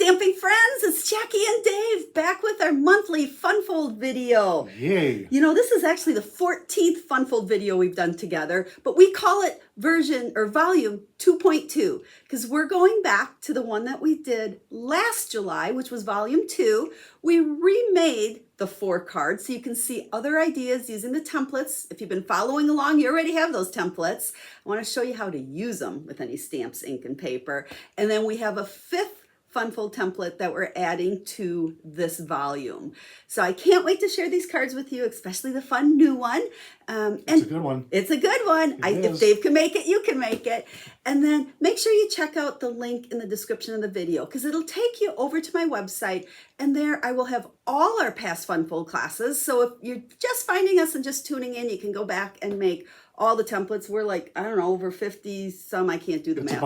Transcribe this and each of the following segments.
stamping friends, it's Jackie and Dave back with our monthly Funfold video. Yay. You know, this is actually the 14th Funfold video we've done together, but we call it version or volume 2.2 because we're going back to the one that we did last July, which was volume 2. We remade the 4 cards so you can see other ideas using the templates. If you've been following along, you already have those templates. I want to show you how to use them with any stamps, ink, and paper. And then we have a 5th Funfold template that we're adding to this volume. So I can't wait to share these cards with you, especially the fun new one. It's a good one. It's a good one. If Dave can make it, you can make it. And then make sure you check out the link in the description of the video because it'll take you over to my website, and there I will have all our past Funfold classes. So if you're just finding us and just tuning in, you can go back and make all the templates. We're like, I don't know, over 50 some. I can't do the math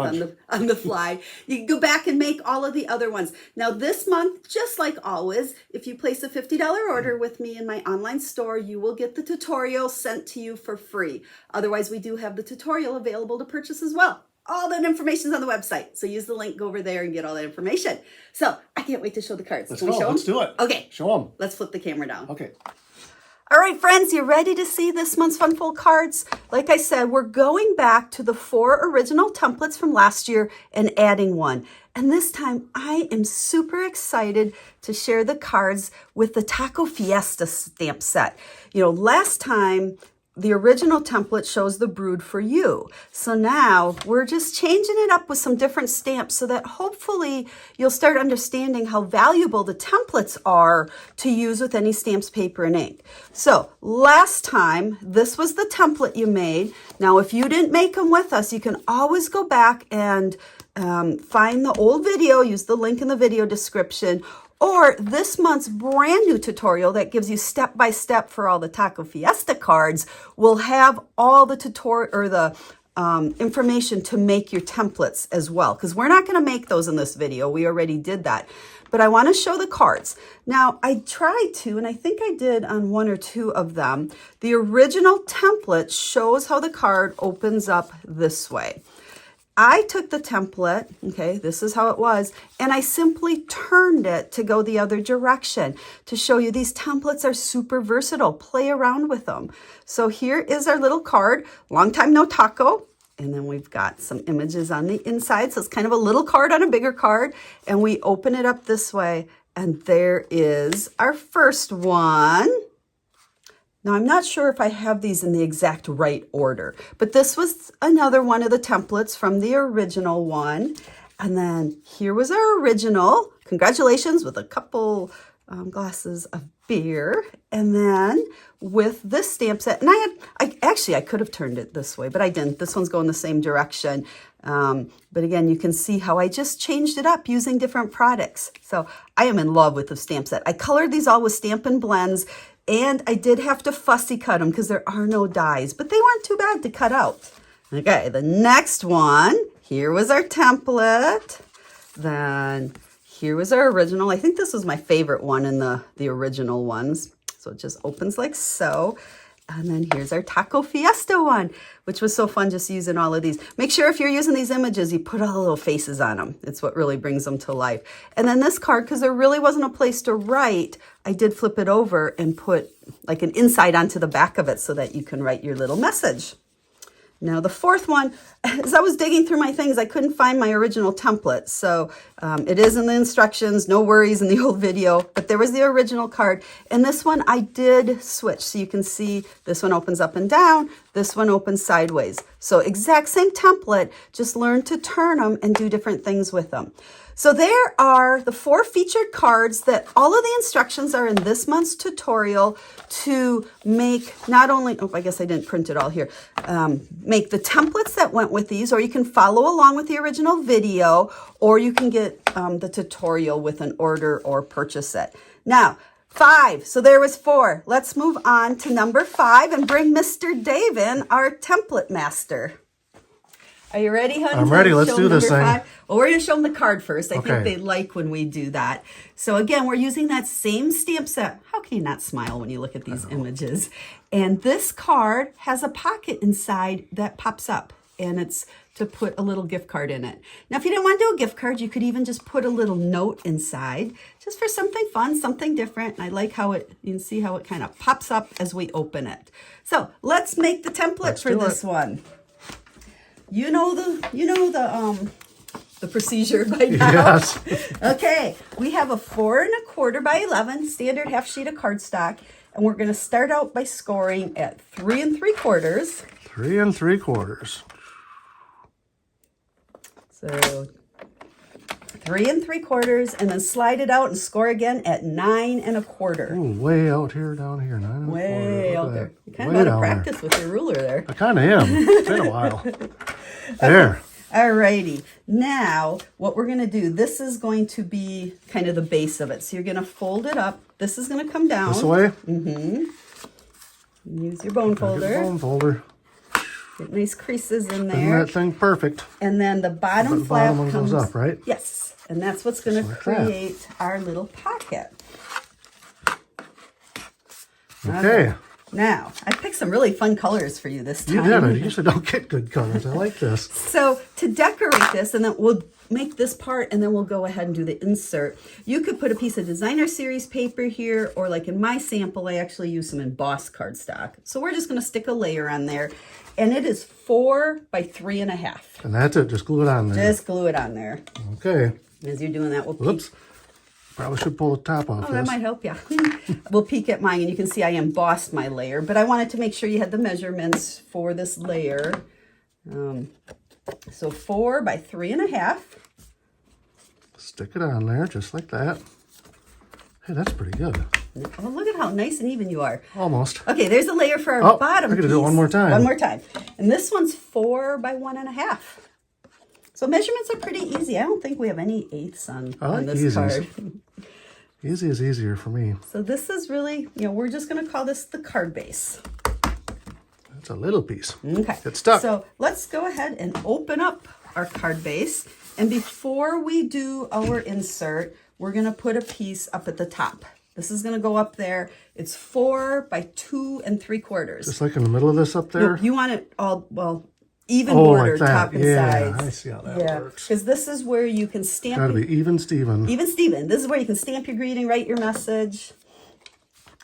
on the fly. You can go back and make all of the other ones. Now this month, just like always, if you place a $50 order with me in my online store, you will get the tutorial sent to you for free. Otherwise, we do have the tutorial available to purchase as well. All that information is on the website. So use the link, go over there and get all that information. So I can't wait to show the cards. Let's go. Let's do it. Okay. Show them. Let's flip the camera down. Okay. All right, friends, you ready to see this month's Funfold cards? Like I said, we're going back to the 4 original templates from last year and adding one. And this time, I am super excited to share the cards with the Taco Fiesta stamp set. You know, last time, the original template shows the brood for you. So now we're just changing it up with some different stamps so that hopefully you'll start understanding how valuable the templates are to use with any stamps, paper, and ink. So last time, this was the template you made. Now, if you didn't make them with us, you can always go back and find the old video, use the link in the video description, or this month's brand new tutorial that gives you step-by-step for all the Taco Fiesta cards will have all the tutorial or the information to make your templates as well. Because we're not going to make those in this video. We already did that. But I want to show the cards. Now, I tried to, and I think I did on 1 or 2 of them. The original template shows how the card opens up this way. I took the template, okay, this is how it was, and I simply turned it to go the other direction to show you these templates are super versatile. Play around with them. So here is our little card, long time no taco, and then we've got some images on the inside. So it's kind of a little card on a bigger card, and we open it up this way, and there is our first one. Now, I'm not sure if I have these in the exact right order, but this was another one of the templates from the original one. And then here was our original. Congratulations, with a couple glasses of beer. And then with this stamp set, and I could have turned it this way, but I didn't. This one's going the same direction. But again, you can see how I just changed it up using different products. So I am in love with the stamp set. I colored these all with Stampin' Blends. And I did have to fussy cut them because there are no dies, but they weren't too bad to cut out. Okay, the next one, here was our template. Then here was our original. I think this was my favorite one in the original ones. So it just opens like so. And then here's our Taco Fiesta one, which was so fun just using all of these. Make sure if you're using these images, you put all the little faces on them. It's what really brings them to life. And then this card, because there really wasn't a place to write, I did flip it over and put like an inside onto the back of it so that you can write your little message. Now the 4th one, as I was digging through my things, I couldn't find my original template. So it is in the instructions, no worries in the old video, but there was the original card. And this one I did switch. So you can see this one opens up and down, this one opens sideways. So exact same template, just learn to turn them and do different things with them. So there are the 4 featured cards that all of the instructions are in this month's tutorial to make not only, oh, I guess I didn't print it all here, make the templates that went with these, or you can follow along with the original video, or you can get the tutorial with an order or purchase it. Now, 5, so there was 4. Let's move on to number 5 and bring Mr. Dave in, our template master. Are you ready, honey? I'm ready. Let's do this thing. Well, we're going to show them the card first. I think they like when we do that. So again, we're using that same stamp set. How can you not smile when you look at these images? And this card has a pocket inside that pops up. and it's to put a little gift card in it. Now, if you didn't want to do a gift card, you could even just put a little note inside, just for something fun, something different. And I like how you can see how it kind of pops up as we open it. So let's make the template for this one. You know the procedure by now. Yes. Okay, we have a 4 1/4 by 11 standard half sheet of cardstock, and we're going to start out by scoring at 3 3/4. 3 3/4. So 3 3/4, and then slide it out and score again at 9 1/4. Ooh, way out here, down here, 9 1/4. Way out there. You kind of Way got to down practice with your ruler there. I kind of am. It's been a while. There. Alrighty, now what we're going to do, this is going to be kind of the base of it. So you're going to fold it up. This is going to come down. This way? Mm-hmm. Use your bone folder. Get the bone folder. Get nice creases in Isn't there. that thing perfect? And then the bottom flap one comes goes up, right? Yes, and that's what's going to Like that. create our little pocket. Okay. Now, I picked some really fun colors for you this time. You did. I usually don't get good colors. I like this. So to decorate this, and then we'll make this part, and then we'll go ahead and do the insert. You could put a piece of designer series paper here, or like in my sample, I actually use some embossed cardstock. So we're just going to stick a layer on there, and it is 4 by 3 1/2. And that's it. Just glue it on there. Just glue it on there. Okay. As you're doing that, we'll Whoops. Probably should pull the top off Oh, that this. might help you. We'll peek at mine, and you can see I embossed my layer, but I wanted to make sure you had the measurements for this layer. So 4 by 3 1/2. Stick it on there just like that. Hey, that's pretty good. Oh, look at how nice and even you are. Almost. Okay, there's a layer for our bottom I gotta piece. do it one more time. One more time. And this one's 4 by 1 1/2. So measurements are pretty easy. I don't think we have any eighths on this easies. card. Easy is easier for me. So this is really, we're just going to call this the card base. That's a little piece. Okay. Get stuck. So let's go ahead and open up our card base. And before we do our insert, we're going to put a piece up at the top. This is going to go up there. It's 4 by 2 3/4. Just like in the middle of this up there? Nope, you want it all, even border, like that. top and Yeah, sides. I see how that works. Because this is where you can stamp. Gotta be even Steven. Even Steven. This is where you can stamp your greeting, write your message.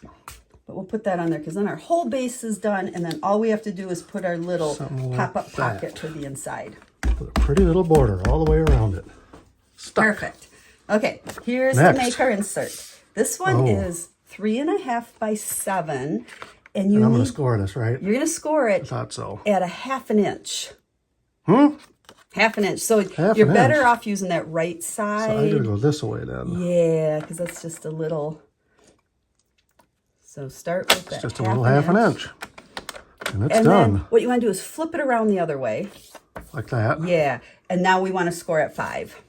But we'll put that on there because then our whole base is done, and then all we have to do is put our little Something like pop-up pocket that. for the inside. With a pretty little border all the way around it. Stuck. Perfect. Okay, here's Next. to make our insert. This one is 3 1/2 by 7, and And I'm going to score this, right? you're going to score I it thought so. at a 1/2 inch. Hmm? 1/2 inch. So Half you're an better inch. off using that right side. So I got to go this way then. Yeah, because that's just a little. So start with that. It's just a little half an inch. And it's done. Then what you want to do is flip it around the other way. Like that. Yeah. And now we want to score at 5.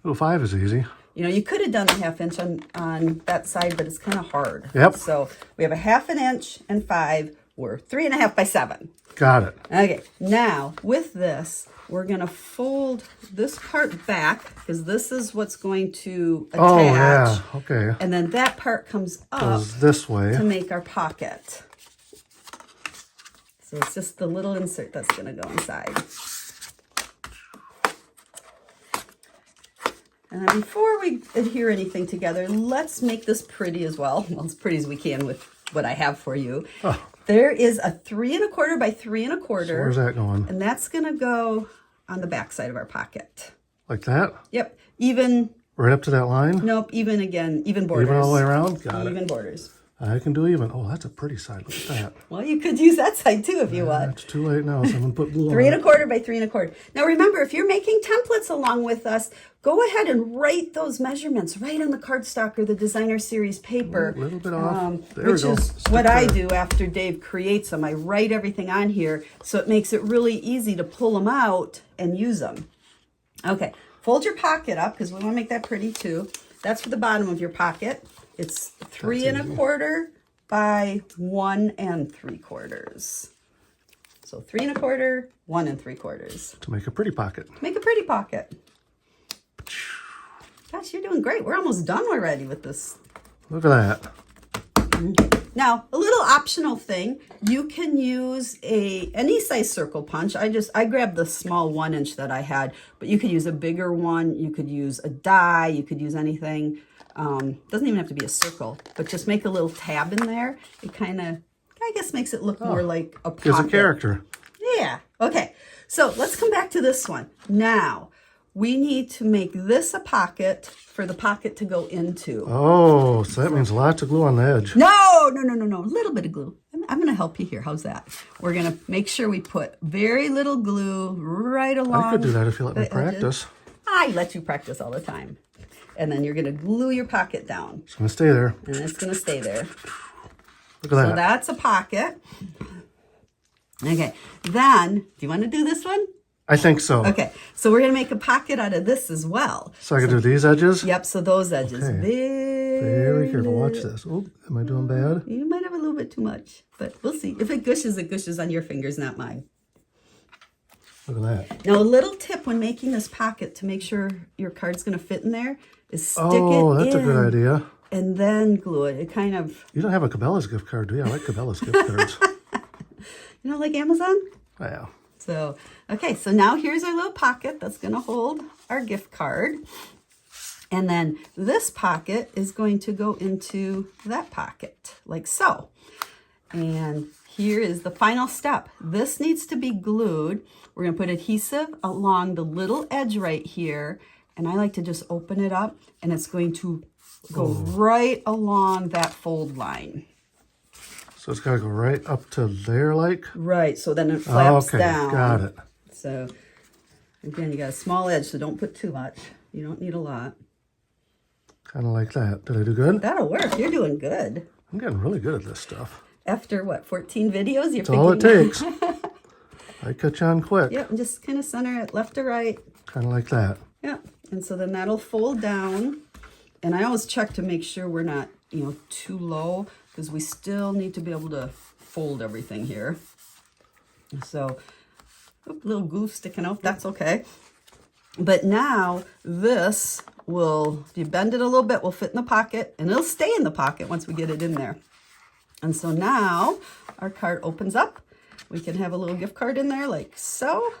Oh, 5 is easy. You could have done the 1/2 inch on that side, but it's kind of hard. Yep. So we have a 1/2 inch and 5. We're 3 1/2 by 7. Got it. Okay. Now with this, we're going to fold this part back because this is what's going to attach. Oh, yeah. Okay. And then that part comes up Goes this way. to make our pocket. So it's just the little insert that's going to go inside. And then before we adhere anything together, let's make this pretty as well. Well, as pretty as we can with what I have for you. Oh. There is a 3 1/4 by 3 1/4. So where's that going? And that's going to go on the back side of our pocket. Like that? Yep. Even, Right up to that line? nope, even again, even borders. Even all the way around? Got Even it. borders. I can do even. Oh, that's a pretty side. Look at that. Well, you could use that side too if you want. It's too late now. Someone put glue 3 on it. 1/4 by 3 1/4. Now remember, if you're making templates along with us, go ahead and write those measurements right on the cardstock or the designer series paper. A little bit off. There we Which go. is Stick what I there. do after Dave creates them. I write everything on here, so it makes it really easy to pull them out and use them. Okay, fold your pocket up because we want to make that pretty too. That's for the bottom of your pocket. It's 3 1/4 by 1 3/4. So 3 1/4, 1 3/4. To make a pretty pocket. Make a pretty pocket. Gosh, you're doing great. We're almost done already with this. Look at that. Now, a little optional thing, you can use any size circle punch. I grabbed the small 1-inch that I had, but you could use a bigger one. You could use a die. You could use anything. Doesn't even have to be a circle, but just make a little tab in there. It kind of, I guess, makes it look more like a pocket. Gives a character. Yeah. Okay. So let's come back to this one. Now, we need to make this a pocket for the pocket to go into. Oh, so that means lots of glue on the edge. No. A little bit of glue. I'm going to help you here. How's that? We're going to make sure we put very little glue right along. I could do that if you let me practice. I let you practice all the time. And then you're going to glue your pocket down. It's going to stay there. And it's going to stay there. Look at that. So that's a pocket. Okay. Then, do you want to do this one? I think so. Okay. So we're going to make a pocket out of this as well. So I can do these edges? Yep. So those edges. Okay. Very careful. Watch this. Oh, am I doing bad? You might have a little bit too much, but we'll see. If it gushes on your fingers, not mine. Look at that. Now, a little tip when making this pocket to make sure your card's going to fit in there is stick it in. Oh, that's a good idea. And then glue it. It kind of... You don't have a Cabela's gift card, do you? I like Cabela's gift cards. You know, like Amazon? Yeah. So, okay, so now here's our little pocket that's going to hold our gift card. And then this pocket is going to go into that pocket, like so. And here is the final step. This needs to be glued. We're going to put adhesive along the little edge right here. And I like to just open it up, and it's going to go right along that fold line. So it's got to go right up to there, like? Right, so then it flaps down. Got it. So, again, you got a small edge, so don't put too much. You don't need a lot. Kind of like that. Did I do good? That'll work. You're doing good. I'm getting really good at this stuff. After, what, 14 videos? You're That's all it takes. I catch on quick. Yep, and just kind of center it left to right. Kind of like that. Yep, and so then that'll fold down. And I always check to make sure we're not, too low, because we still need to be able to fold everything here. So, a little glue sticking out, that's okay. But now this will, if you bend it a little bit, will fit in the pocket, and it'll stay in the pocket once we get it in there. And so now our card opens up. We can have a little gift card in there like so.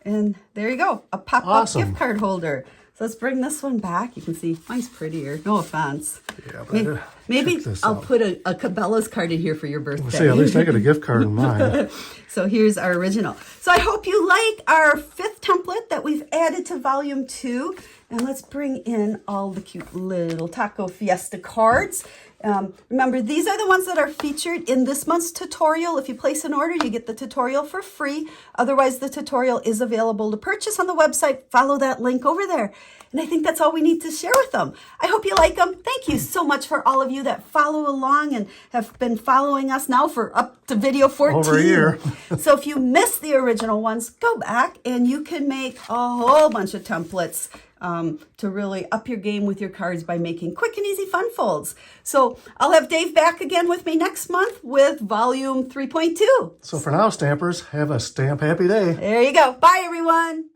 And there you go, a pop-up gift card holder. So let's bring this one back. You can see mine's prettier, no offense. Yeah, but Maybe I'll put a Cabela's card in here for your birthday. See, at least I got a gift card in mine. So here's our original. So I hope you like our 5th template that we've added to volume 2. And let's bring in all the cute little Taco Fiesta cards. Remember, these are the ones that are featured in this month's tutorial. If you place an order, you get the tutorial for free. Otherwise, the tutorial is available to purchase on the website. Follow that link over there. And I think that's all we need to share with them. I hope you like them. Thank you so much for all of you that follow along and have been following us now for up to video 14. Over a year. So if you missed the original ones, go back and you can make a whole bunch of templates to really up your game with your cards by making quick and easy fun folds. So I'll have Dave back again with me next month with volume 3.2. So for now, stampers, have a stamp happy day. There you go. Bye, everyone.